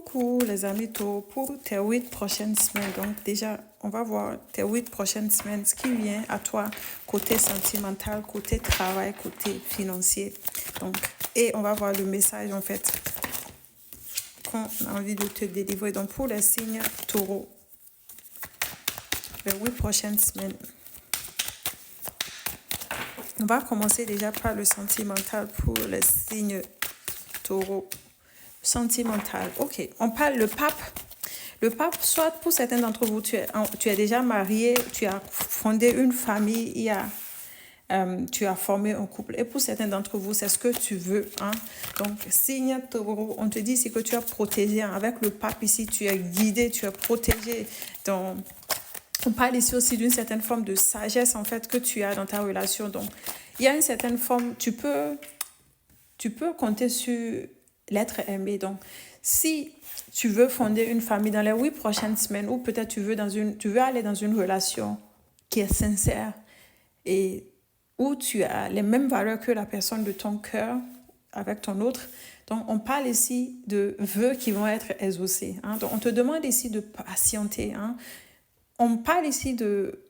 Coucou les amis taureaux, pour tes 8 prochaines semaines. Donc déjà, on va voir tes 8 prochaines semaines, ce qui vient à toi côté sentimental, côté travail, côté financier. Donc, et on va voir le message en fait qu'on a envie de te délivrer. Donc pour les signes taureaux, les 8 prochaines semaines. On va commencer déjà par le sentimental pour les signes taureaux. Sentimental. Ok, on parle le pape. Le pape, soit pour certains d'entre vous, tu es déjà marié, tu as fondé une famille, tu as formé un couple. Et pour certains d'entre vous, c'est ce que tu veux. Hein? Donc, signe taureau, on te dit ici que tu es protégé. Hein? Avec le pape ici, tu es guidé, tu es protégé. Donc, on parle ici aussi d'une certaine forme de sagesse en fait que tu as dans ta relation. Donc, il y a une certaine forme, tu peux compter sur l'être aimé. Donc, si tu veux fonder une famille dans les 8 prochaines semaines, ou peut-être tu veux aller dans une relation qui est sincère et où tu as les mêmes valeurs que la personne de ton cœur avec ton autre. Donc, on parle ici de vœux qui vont être exaucés. Hein. Donc, on te demande ici de patienter. Hein. On parle ici de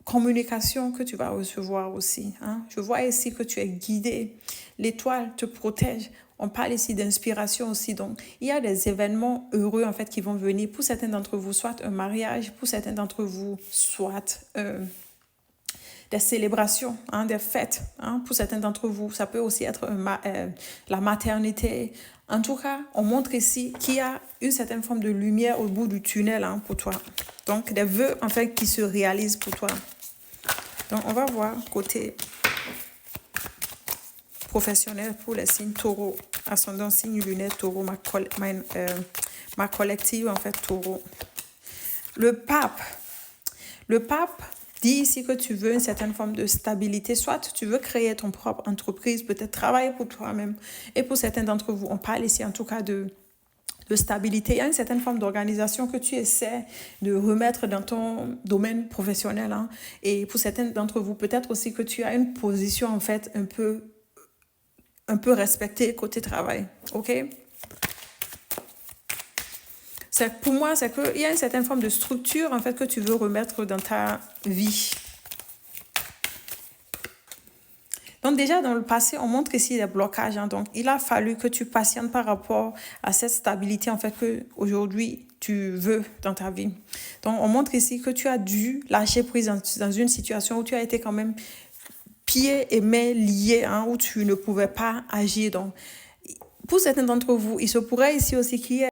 communication que tu vas recevoir aussi. Hein. Je vois ici que tu es guidé. L'étoile te protège. On parle ici d'inspiration aussi. Donc, il y a des événements heureux en fait qui vont venir. Pour certains d'entre vous, soit un mariage. Pour certains d'entre vous, soit des célébrations, hein, des fêtes. Hein. Pour certains d'entre vous, ça peut aussi être la maternité. En tout cas, on montre ici qu'il y a une certaine forme de lumière au bout du tunnel hein, pour toi. Donc, des vœux en fait qui se réalisent pour toi. Donc, on va voir côté professionnel pour les signes taureaux. Ascendant signe lunaire taureau, ma collective en fait taureau. Le pape dit ici que tu veux une certaine forme de stabilité. Soit tu veux créer ton propre entreprise, peut-être travailler pour toi-même. Et pour certains d'entre vous, on parle ici en tout cas de stabilité. Il y a une certaine forme d'organisation que tu essaies de remettre dans ton domaine professionnel. Hein. Et pour certains d'entre vous, peut-être aussi que tu as une position en fait un peu respectée côté travail. OK? Pour moi, c'est qu'il y a une certaine forme de structure en fait que tu veux remettre dans ta vie. Donc déjà, dans le passé, on montre ici des blocages. Hein. Donc, il a fallu que tu patientes par rapport à cette stabilité en fait qu'aujourd'hui, tu veux dans ta vie. Donc, on montre ici que tu as dû lâcher prise dans une situation où tu as été quand même pieds et mains liés, hein, où tu ne pouvais pas agir. Donc, pour certains d'entre vous, il se pourrait ici aussi qu'il y ait